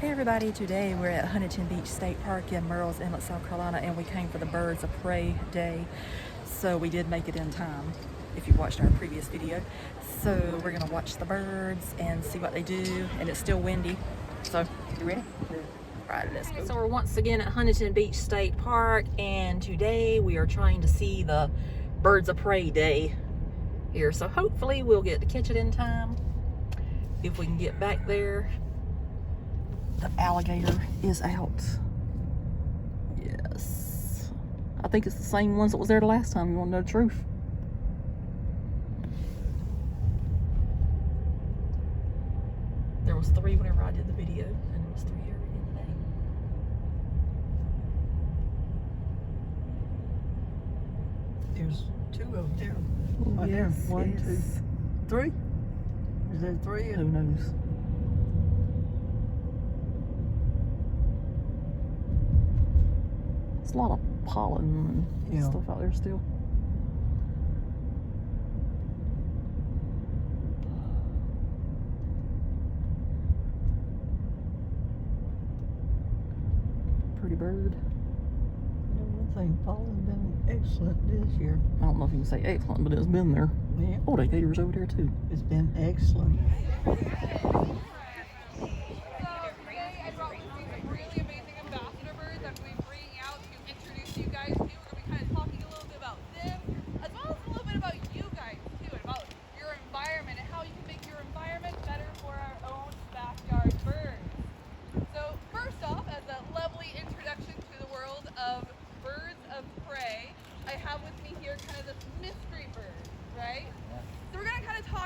Hey everybody, today we're at Huntington Beach State Park in Murrells, Inlet, South Carolina, and we came for the Birds of Prey Day. So we did make it in time, if you watched our previous video. So we're gonna watch the birds and see what they do, and it's still windy. So, you ready? Right, let's go. So we're once again at Huntington Beach State Park, and today we are trying to see the Birds of Prey Day here. So hopefully we'll get to catch it in time, if we can get back there. The alligator is out. Yes. I think it's the same ones that was there the last time. You want to know the truth? There was 3 whenever I did the video, and there was 3 here again today. There's 2 over there. Oh, Right there. yes, 1, yes. 2, 3. Is there 3? Who knows? It's a lot of pollen and stuff out there still. Pretty bird. You know, one thing, pollen's been excellent this year. I don't know if you can say excellent, but it's been there. Yeah. Oh, that gator's over there too. It's been excellent.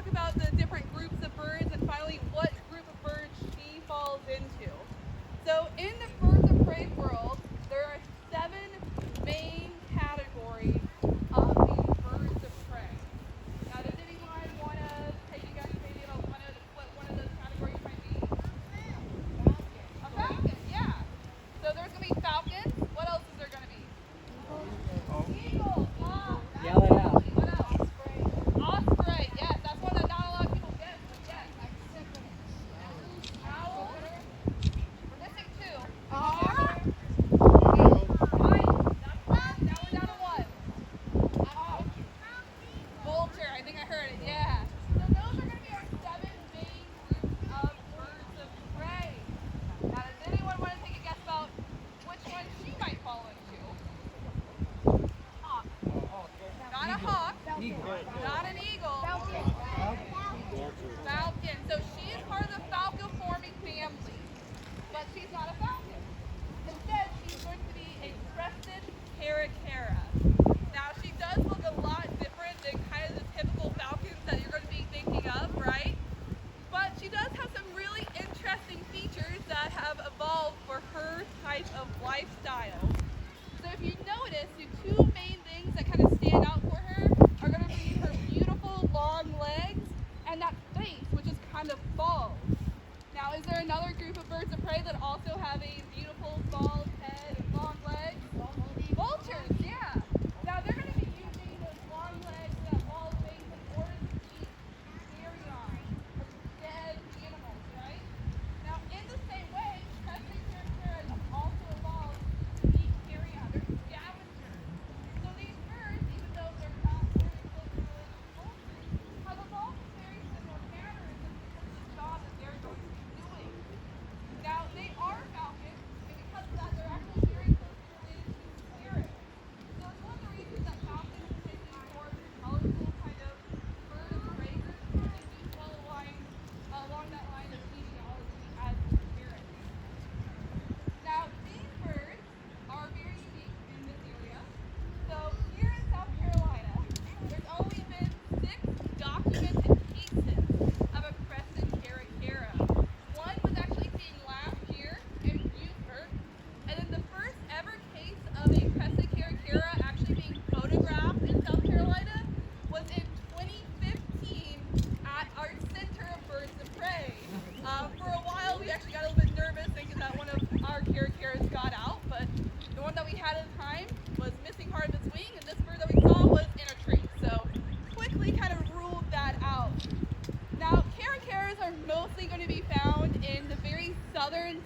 About the different groups of birds and finally what group of birds she falls into. So in the birds of prey world, there are 7 main categories of these birds of prey. Now does anyone want to take you guys maybe about what one of those categories might be? A falcon, yeah. So there's going to be falcons. What else is there going to be? Eagles. Yell it out. What else? Osprey, yes. That's one that not a lot of people get, but yes. Owl. We're missing 2. Hawk. Right. That's one. Now we're down to 1. Hawk. Vulture. I think I heard it. Yeah. So those are going to be our 7 main groups of birds of prey. Now, does anyone want to take a guess about which one she might fall into? Hawk. Not a hawk. Not an eagle. Falcon. So she is part of the falciforming family, but she's not a falcon. Instead, she's going to be a crested caracara. Now, she does look a lot different than kind of the typical falcons that you're going to be thinking of, right? But she does have some really interesting features that have evolved for her type of lifestyle. So if you notice, the 2 main things that kind of stand out for her are going to be her beautiful long legs and that face, which is kind of bald. Now, is there another group of birds of prey that also have a beautiful bald head and long legs? Vultures, yeah. Now, they're going to be using those long legs and that bald face in order to eat carrion, dead animals, right? Now, in the same way, crested caracaras also evolved to eat carrion. They're scavengers. So these birds, even though they're not very closely related to vultures, have evolved very similar mannerisms because of the job that they're going to be doing.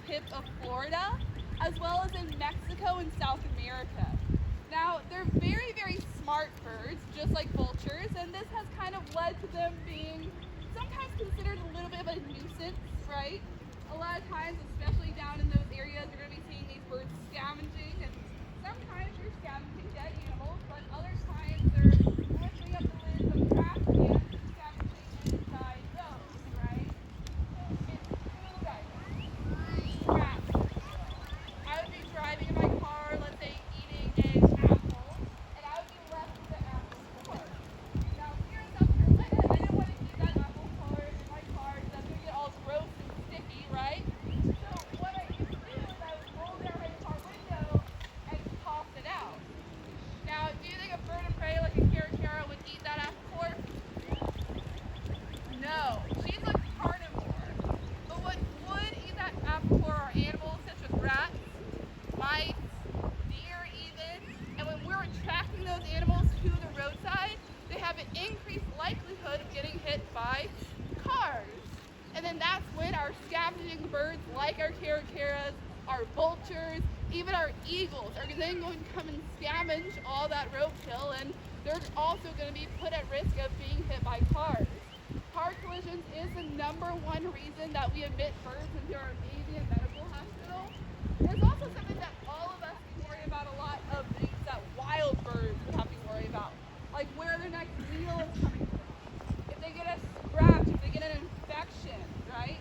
tip of Florida, as well as in Mexico and South America. Now, they're very, very smart birds, just like vultures, and this has kind of led to them being sometimes considered a little bit of a nuisance, right? A lot of times, especially down in those areas, you're going to be seeing these birds scavenging, and sometimes they're scavenging dead animals, but other times they're lifting up the lids of trash cans and scavenging inside those, right? It's too guys. Trash. I would be driving in my car, let's say eating an apple, and I would be left with the apple core. Now here in South Carolina, I didn't want to keep that apple core in my car because that's going to get all gross and sticky, right? So what I used to do is I would roll down my car window and toss it out. Now, do you think a bird of prey like a caracara would eat that apple core? No, she's a carnivore. But what would eat that apple core are animals such as rats, mice, deer even, and when we're tracking those animals to the roadside, they have an increased likelihood of getting hit by cars. And then that's when our scavenging birds like our caracaras, our vultures, even our eagles are then going to come and scavenge all that roadkill, and they're also going to be put at risk of being hit by cars. Car collisions is the #1 reason that we admit birds into our baby and medical hospital. There's also something that all of us can worry about a lot of things that wild birds would have to worry about, like where their next meal is coming from, if they get a scratch, if they get an infection, right?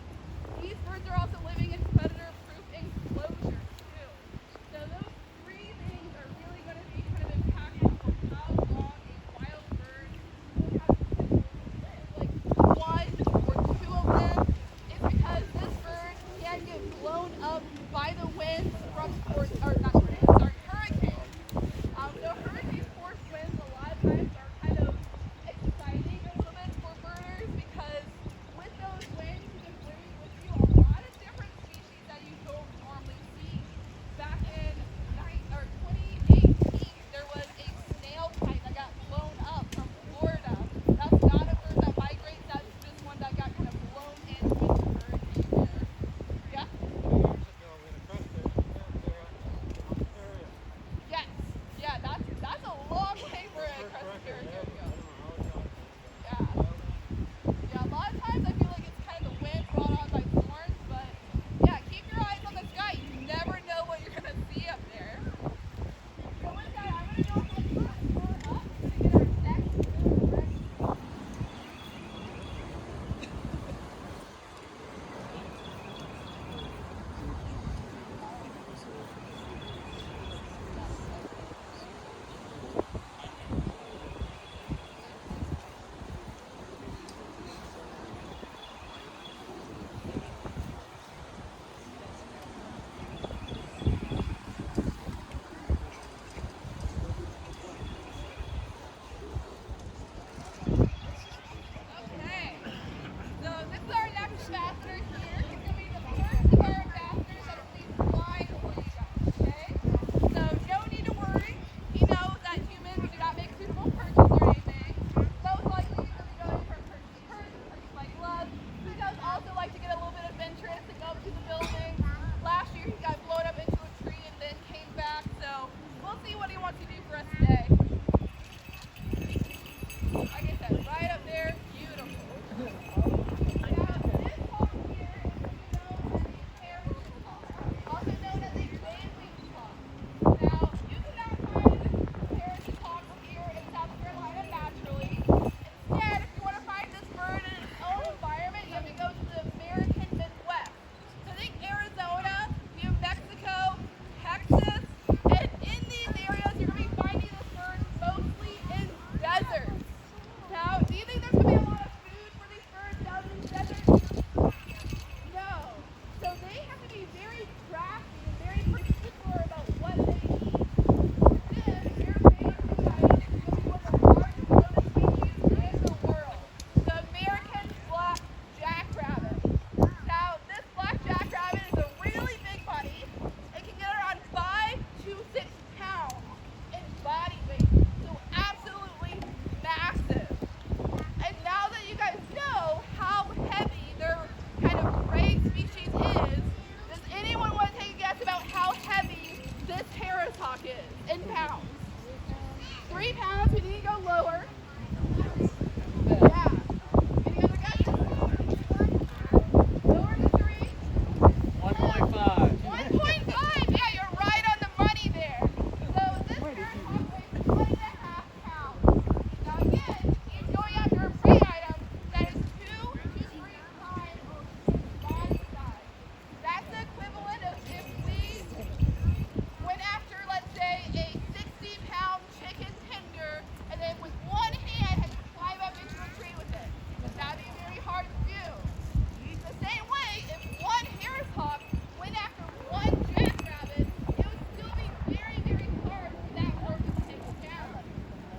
These birds are also living in predator-proof enclosures too. So those 3 things are really going to be kind of impactful on how long a wild bird will have to live. Like 1 or 2 of them is because this bird can get blown up by the winds from hurricanes. So hurricane force winds a lot of times are kind of exciting a little bit for birders because with those winds you can bring with you a lot of different species that you don't normally see. Back in 2018, there was a snail kite that got blown up from Florida. That's not a bird that migrates, that's just one that got kind of blown in with the hurricane there. Yeah? Yes. Yeah, that's a long way for a crested caracara to go. Yeah. Yeah, a lot of times I feel like it's kind of the wind brought on by storms, but yeah, keep your eyes on the sky. You never know what you're gonna see up there. So with that, I'm gonna go ahead and put her up to get our next bird ready. Okay, so this is our next ambassador here. He's going to be the first of our ambassadors that will be flying for you guys, okay? So no need to worry. He knows that humans do not make suitable purchases or anything. Most likely he's going to be going for a purchase purse, purchase my gloves. He does also like to get a little bit of interest and go up to the building. Last year he got blown up into a tree and then came back, so we'll see what he wants to do for us today. Like I said, right up there, beautiful. Now, this hawk here is known as a parachute hawk, also known as a wave-winged hawk. Now, you cannot find parachute hawks here in South Carolina naturally. Instead, if you want to find this bird in its own environment, you have to go to the American Midwest. So think Arizona, New Mexico, Texas, and in these areas you're going to be finding this bird mostly in deserts. Now, do you think there's going to be a lot of food for these birds down in these deserts? No. So they have to be very crafty and very particular about what they eat. This, their main food item is going to be one of the largest rodent species in the world, the American black jackrabbit. Now, this black jackrabbit is a really big bunny. It can get around 5 to 6 pounds in body weight, so absolutely massive. And now that you guys know how heavy their kind of prey species is, does any 3 pounds. We need to go lower. Yeah. Any other guys? Lower to 3. 1.5. 1.5. Yeah, you're right on the money there. So this carrot weighs 1.5 pounds. Now again, he's going after a prey item that is 2 to 3 times body size. That's the equivalent of if we went after, let's say, a 60-pound chicken tender, and then with one hand had to climb up into a tree with it. That'd be very hard to do. The same way, if one Harris hawk went after one jackrabbit, it would still be very, very hard for that bird to take it down.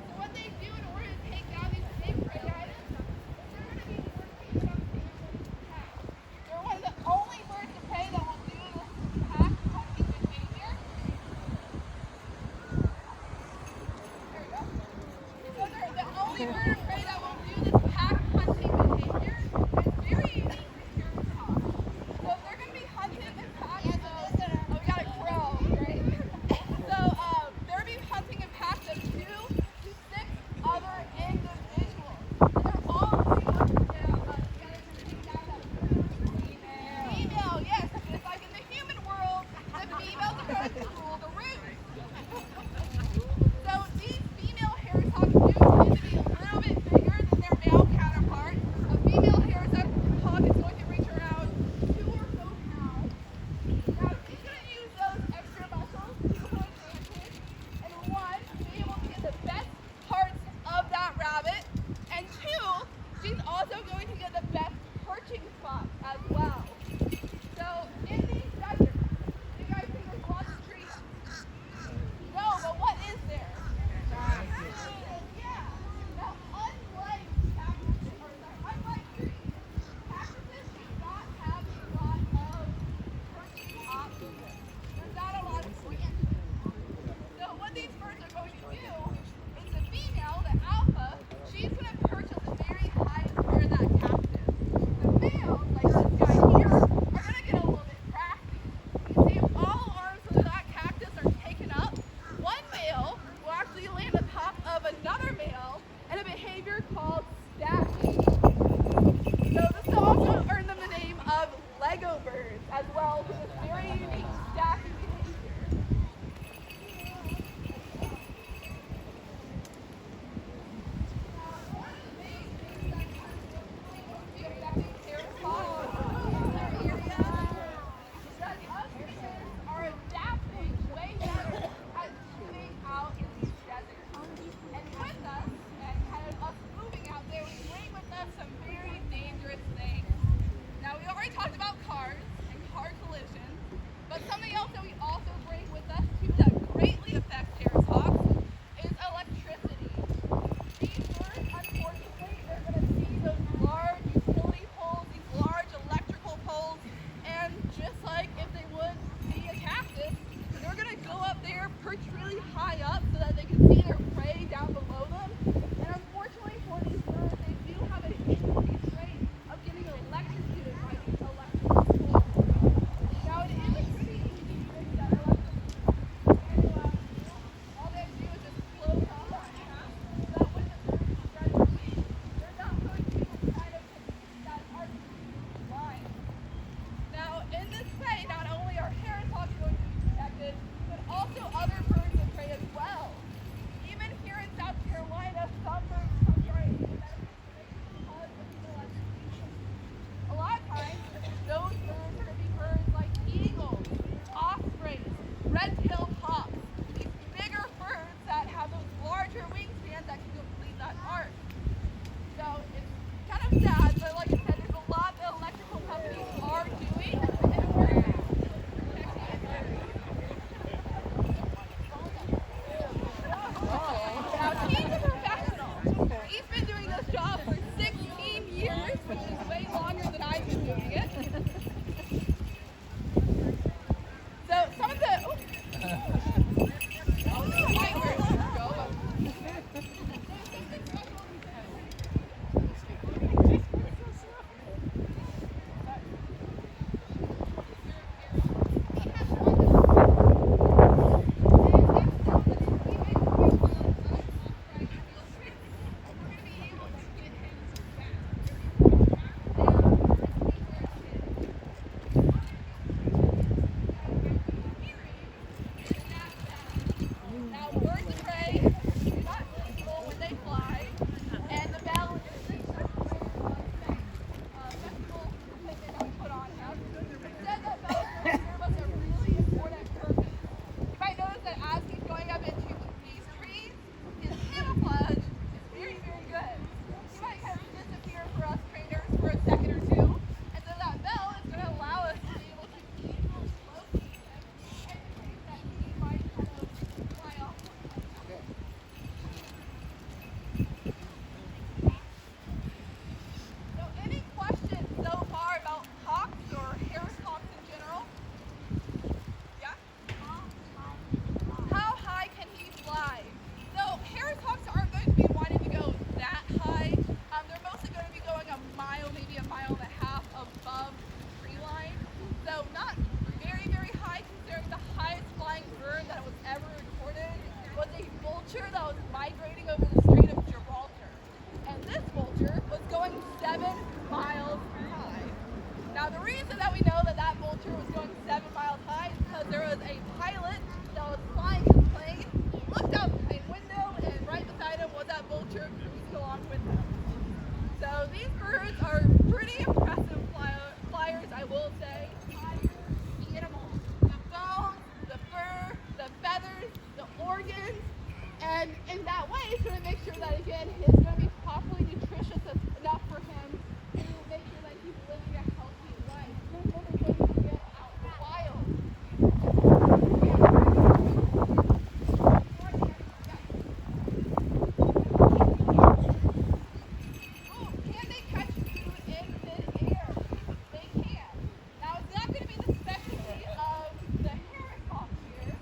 So what they do in order to take down these big prey items is they're going to be working with pack. They're one of the only birds of prey that will do this pack hunting behavior. There we go. So they're the only bird of prey that will do this pack hunting behavior. It's very unique to Harris hawks. So they're going to be hunting in packs of, oh, we got a crow, great. So they're going to be hunting in packs of 2 to 6 other individuals. And they're all going to be working together to take down that female, yes, just like in the human world, the females are going to rule the roost. So these female Harris hawks do tend to be a little bit bigger than their male counterparts. A female Harris hawk is going to reach around 2 or so pounds. Now she's going to use those extra muscles to her advantage, and 1, be able to get the best parts of that rabbit, and 2, she's also going to get the best perching spots as well. So in these deserts, you guys think there's lots of trees? No, but what is there? Yeah. Now, unlike trees, cactuses do not have a lot of perching options. There's not a lot of branches. So what these birds are going to do is the female, the alpha, she's going to perch on the very highest part of that cactus. The males, like this guy here, are going to get a little bit crafty. You see, if all arms of that cactus are taken up, one male will actually land on top of another male in a behavior called stacking. So this will also earn them the name of Lego birds as well, with this very unique stacking behavior. One of the main things that be affecting Harris hawks in their area is that us humans are adapting way better at living out in these deserts. And with us, and kind of us moving out there, we bring with us some very dangerous things. Now, we already talked about cars and car collisions, but something else that we also bring with us too that greatly affects Harris hawks is electricity. These birds, unfortunately, they're going to see those large utility poles, these large electrical poles, and just like if they would see a cactus, they're going to go up there, perch really high up so that they can see their prey down below them. And unfortunately for these birds, they do have an increased rate of getting electrocuted by these electrical poles. Now, it is a pretty easy trick that electricity all they have to do is just close off that path so that when the birds spread their wings, they're not going to kind of that artificial line. Now, in this way, not only are Harris hawks going to be protected, but also other birds of prey as well. Even here in South Carolina, some birds come to our area that are because of the electrocution. A lot of times, those birds are going to be birds like eagles, ospreys, red-tailed hawks, these bigger birds that have those larger wingspans that can complete that arc. So it's kind of sad, but like I said, there's a lot that electrical companies are doing in order to protect these birds. Now, he's a professional. He's been doing this job for 16 years, which is way longer than I've been doing it. So some of the a pilot that was flying his plane, looked out the window, and right beside him was that vulture cruising along with him. So these birds are pretty impressive flyers, I will say. The animals, the bones, the fur, the feathers, the organs, and in that way it's going to make sure that, again, it's going to be properly nutritious enough for him to make sure that he's living a healthy life. He's really going to get out in the wild. Oh, can they catch food in mid-air? They can. Now, it's not going to be the specialty of the herring hawk here,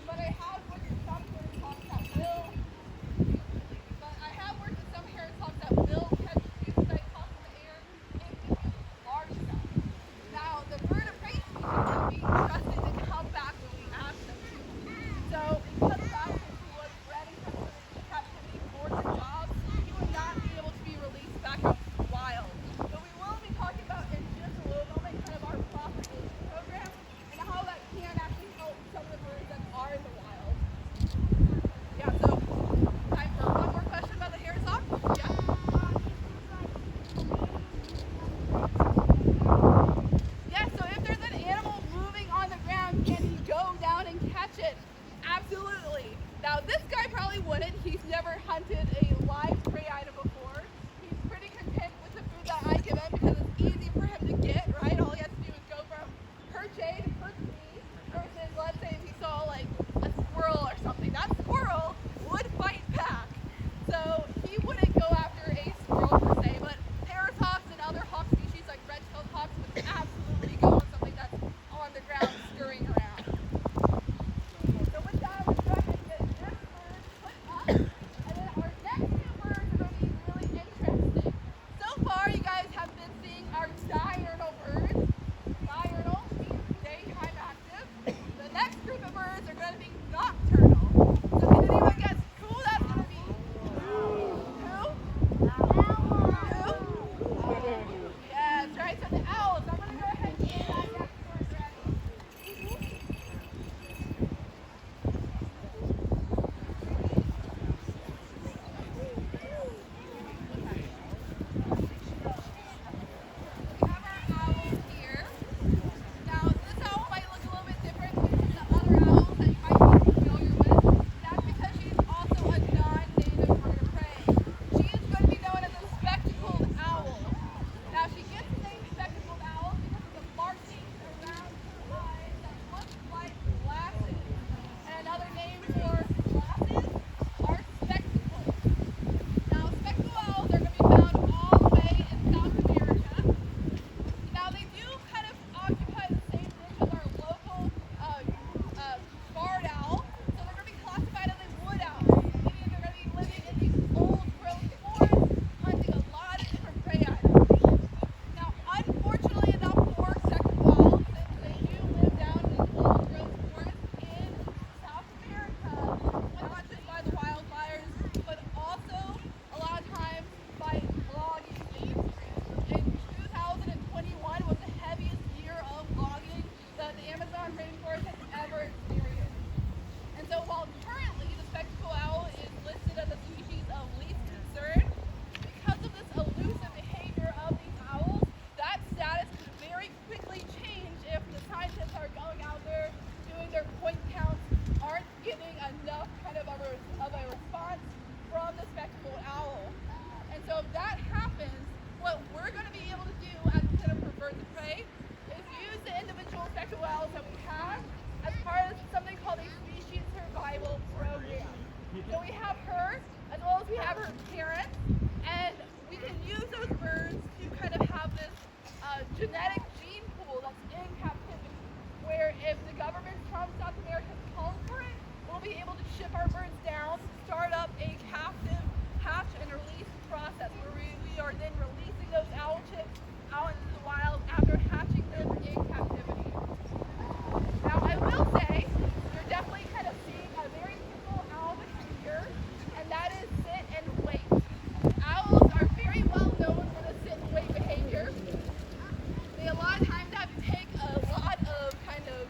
but I have worked with some herring hawks that will. But I have worked with some herring hawks that will catch food that comes in the air if the food is large enough. Now, the bird of prey species can be trusted to come back when we ask them to. So, because Falcon was bred in captivity for the job, he would not be able to be released back out to the wild. But we will be talking about in just a little moment kind of our propagation program and how that can actually help some of the birds that are in the wild. Yeah, so time for one more question about the herring hawk. Yeah. Yeah, so if there's an animal moving on the ground, can he go down and catch it? Absolutely. Now this guy probably wouldn't. He's never hunted a live prey item before. He's pretty content with the food that I give him because it's easy for him to get, right? All he has to do is go from perch A to perch B versus, let's say, if he saw like a squirrel or something. That squirrel would fight back. So he wouldn't go after a squirrel per se, but parrot hawks and other hawk species like red-tailed hawks would absolutely go on something that's on the ground scurrying around. So with that, we're going to get this bird put up, and then our next two birds are going to be really interesting. So far, you guys have been seeing our diurnal birds. Diurnal means daytime active. The next group of birds are going to be nocturnal. So can anyone guess who that's going to be? Who? Yeah, that's right. So the owls. I'm going to go ahead and get that next bird ready. We have our owl here. Now, this owl might look a little bit different from the other owls that you might be familiar with. That's because she's also a non-native bird of prey. She is going to be known as a spectacled owl. Now, she gets the name spectacled owl because of the markings around her eyes that look like glasses. And another name for glasses are spectacles. Now, spectacled owls are going to be found all the way in South America. Now, they do kind of occupy the same niche as our local barred owl, so they're going to be classified as a wood owl, meaning they're going to be living in these old-growth forests, hunting a lot of different prey items. Now, unfortunately enough for spectacled owls, since they do live down in these old-growth forests in South America, not just by the wildfires, but also a lot of times by logging industry. In 2021 was the heaviest year of logging that the Amazon rainforest has ever experienced. And so while currently the spectacled owl is listed as a species of least concern, because of this elusive behavior of these owls, that status could very quickly change if the scientists are going out there doing their point counts, aren't getting enough kind of a response from the spectacled owl. And so if that happens, what we're going to be able to do as kind of for birds of prey is use the individual spectacled owls that we have as part of something called a species survival program. So we have her, as well as we have her parents, and we can use those birds to kind of have this genetic gene pool that's in captivity, where if the government from South America calls for it, we'll be able to ship our birds down, start up a captive hatch and release process, where we are then releasing those owl chicks out into the wild after hatching them in captivity. Now, I will say, you're definitely kind of seeing a very typical owl behavior, and that is sit and wait. Owls are very well known for the sit and wait behavior. They a lot of times have to take a lot of kind of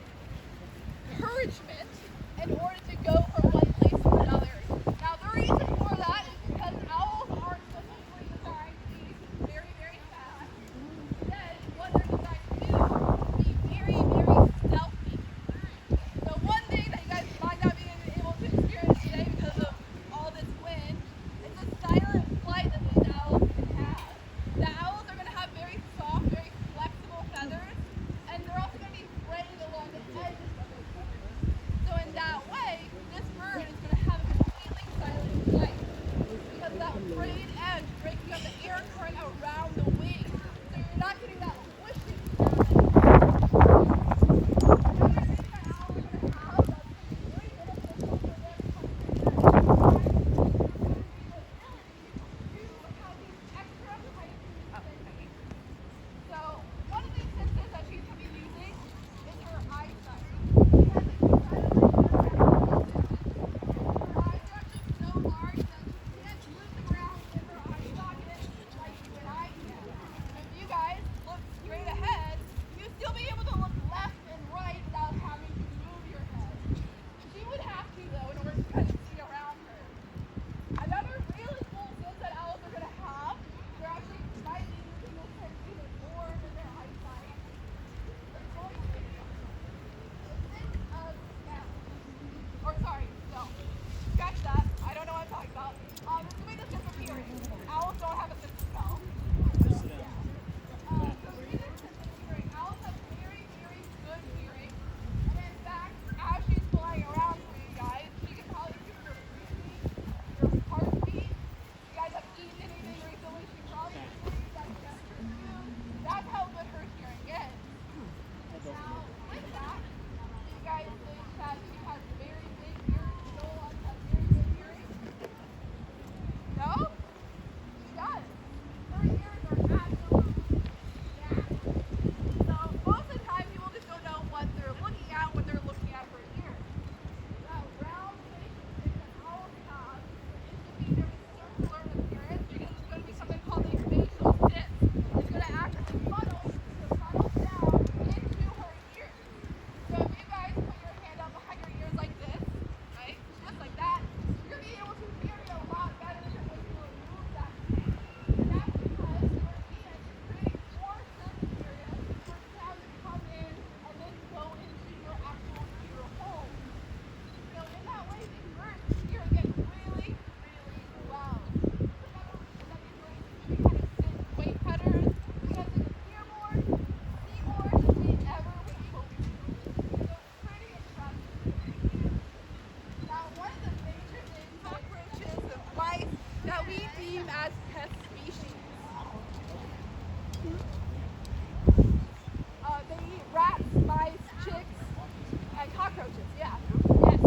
cockroaches, yeah. Yes.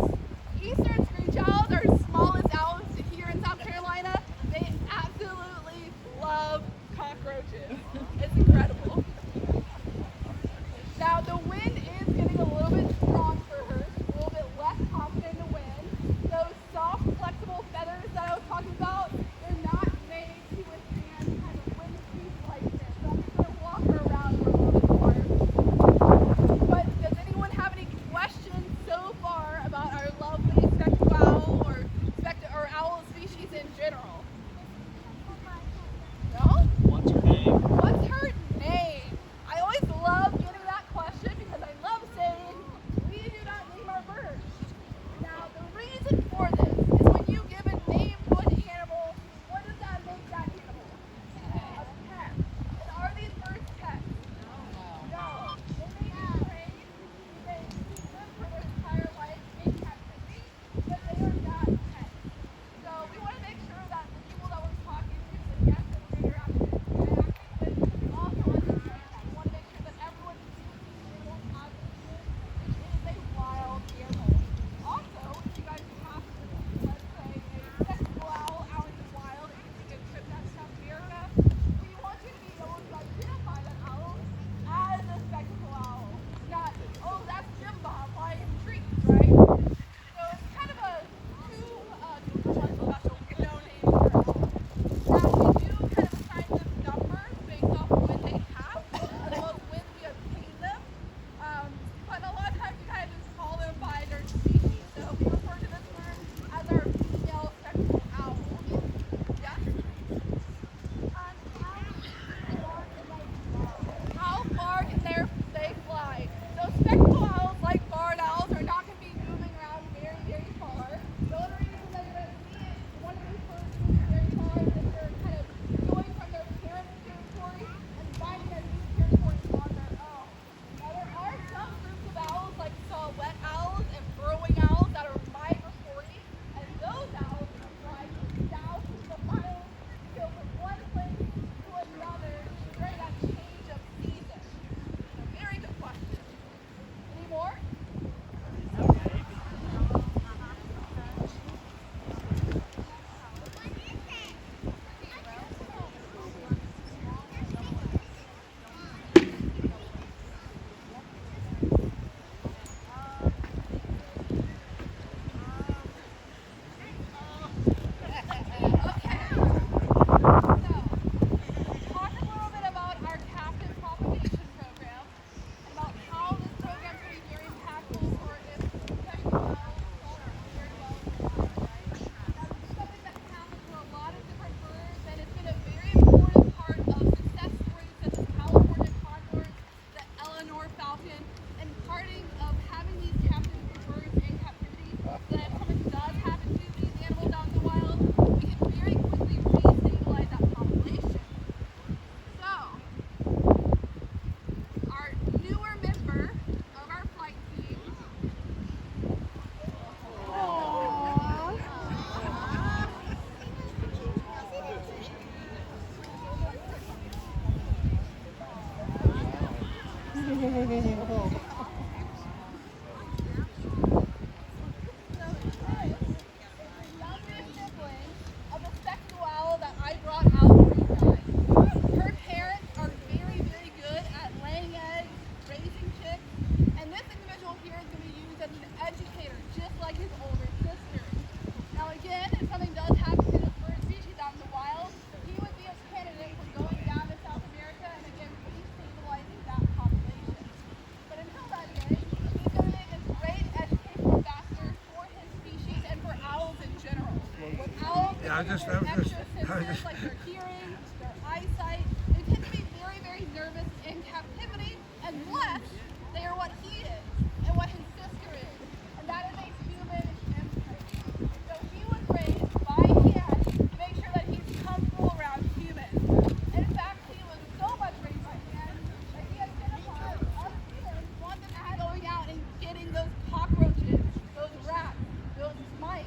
Eastern screech owls are smallest owls here in South Carolina. They absolutely love cockroaches. It's incredible. Now the wind is getting a little bit strong for her. She's a little bit less confident in the wind. Those soft, flexible feathers that I was talking about, they're not made to withstand kind of wind speeds like this. So I'm just going to walk her around for a little bit more. But does anyone have any questions so far about our lovely spectacled owl or owl species in general? No? What's her name? What's her name? I always love getting that question because I love saying we do not name our birds. Now the reason for this is when you give a name to an animal, what does that make that animal? A pet. And are these birds pets? No. They may be trained, they keep them for their entire life in captivity, but they are not pets. So we want to make sure that the people that we're talking to, the guests that we're interacting with, also understand that. We want to make sure that everyone sees these animals as it is. It is a wild animal. Also, if you guys have, let's say, a spectacled owl out in the wild and you take a trip down to South America, we want you to be able to identify that owl as a spectacled owl. Not, oh, that's Jim Bob flying in the trees, right? So it's kind of a two-for-one special, no name for owls. Now we do kind of assign them numbers based off of when they hatch, as well as when we obtain them. But a lot of times we kind of just call them by their species. So we refer to this bird as our female spectacled owl. Yeah? How far can they fly? So spectacled owls, like barred owls, are not going to be moving around very, very far. The only reason that you're going to see one of these birds moving very far is if they're kind of going from their parents' territory and finding a new territory on their own. Now there are some groups of owls, like saw-whet owls and burrowing owls, that are migratory, and those owls can fly thousands of miles to go from one place to another during that change of season. So very good question. Any more? Talk a little bit about our captive propagation program and about how this program can be very impactful for if spectacled owls are very well defined, right? Now, this is something that can happen for a lot of different birds, and it's been a very important part of success stories such as California condors, the Eleanor falcon, and parting of having these captive birds in captivity, so that if something does happen to these animals out in the wild, we can very quickly re-stabilize that population. So, our newer member of our flight team. Youngest sibling of the spectacled owl that I brought out for you guys. Her parents are very, very good at laying eggs, raising chicks, and this individual here is going to be used as an educator, just like his older sister. Now again, if something does happen to this bird species out in the wild, he would be a candidate for going down to South America and again re-stabilizing that population. But until that day, he's going to be a great educational ambassador for his species and for owls in general. With owls, Yeah, they have extra sensors like their hearing, their eyesight. They tend to be very, very nervous in captivity unless they are what he is and what his sister is. And that is a human imprint. So he was raised by hand to make sure that he's comfortable around humans. In fact, he was so much raised by hand that he identified us humans wanted to going out and getting those cockroaches, those rats, those mice.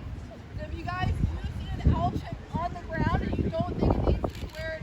So if you guys do see an owl chick on the ground and you don't think it needs to be where it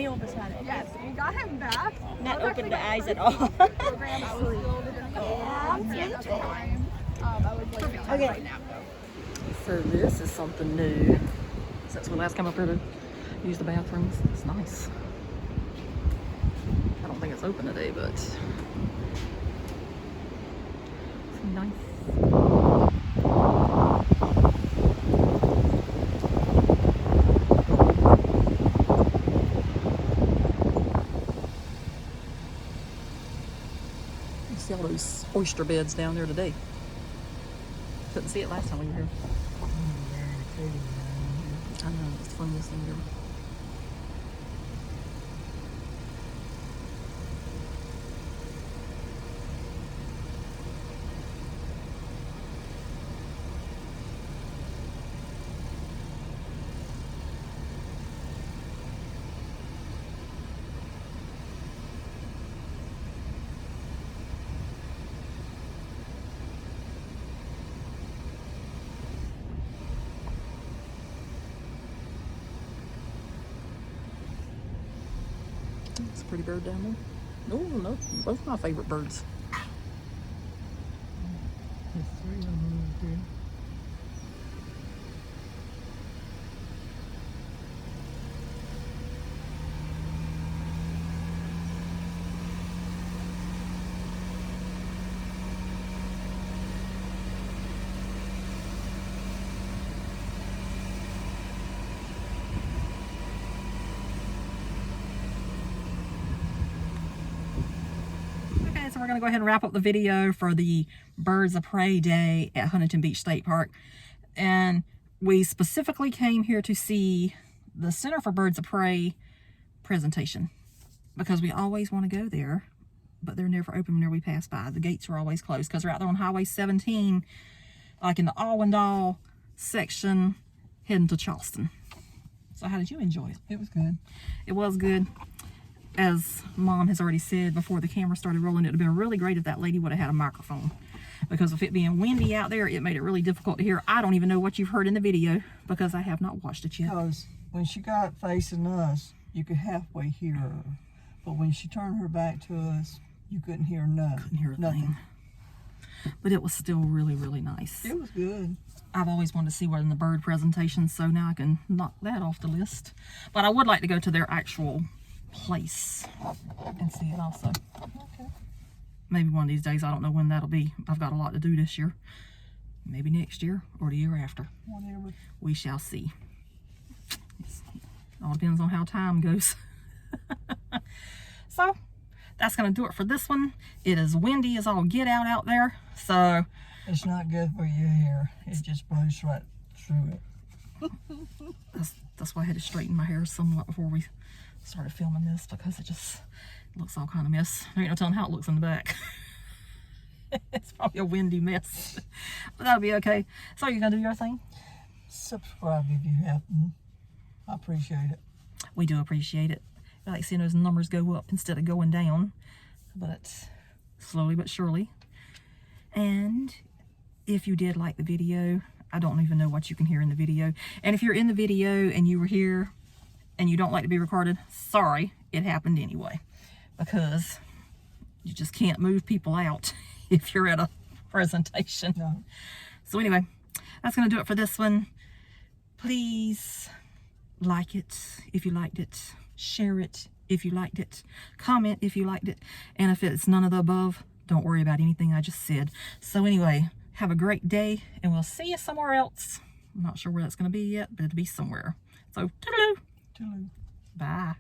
Neil beside it. Yes, we got him back. Not open the eyes at all. Program sleep. Okay. So this is something new. Since we last came up here to use the bathrooms, it's nice. I don't think it's open today, but it's nice. You see all those oyster beds down there today. Couldn't see it last time we were here. I know, it's the funniest thing ever. It's a pretty bird down there. Oh, no, both my favorite birds. There's 3 of them over here. So we're going to go ahead and wrap up the video for the Birds of Prey Day at Huntington Beach State Park. And we specifically came here to see the Center for Birds of Prey presentation because we always want to go there, but they're never open whenever we pass by. The gates are always closed because they're out there on Highway 17, like in the Allendale section heading to Charleston. So how did you enjoy it? It was good. It was good. As Mom has already said before the camera started rolling, it would have been really great if that lady would have had a microphone. Because of it being windy out there, it made it really difficult to hear. I don't even know what you've heard in the video because I have not watched it yet. Because when she got facing us, you could halfway hear her. But when she turned her back to us, you couldn't hear nothing. Couldn't hear a nothing. thing. But it was still really, really nice. It was good. I've always wanted to see what in the bird presentation, so now I can knock that off the list. But I would like to go to their actual place and see it also. Okay. Maybe one of these days. I don't know when that'll be. I've got a lot to do this year. Maybe next year or the year after. Whatever. We shall see. It all depends on how time goes. So that's going to do it for this one. It is windy as all get out there. So It's not good for your hair. It just blows right through it. that's why I had to straighten my hair somewhat before we started filming this because it just looks all kind of mess. There ain't no telling how it looks in the back. It's probably a windy mess, but that'll be okay. So you're gonna do your thing? Subscribe if you haven't. I appreciate it. We do appreciate it. I like seeing those numbers go up instead of going down, but slowly but surely. And if you did like the video, I don't even know what you can hear in the video. And if you're in the video and you were here and you don't like to be recorded, sorry, it happened anyway. Because you just can't move people out if you're at a presentation. No. So anyway, that's going to do it for this one. Please like it if you liked it. Share it if you liked it. Comment if you liked it. And if it's none of the above, don't worry about anything I just said. So anyway, have a great day and we'll see you somewhere else. I'm not sure where that's going to be yet, but it'll be somewhere. So toodaloo. Toodaloo. Bye.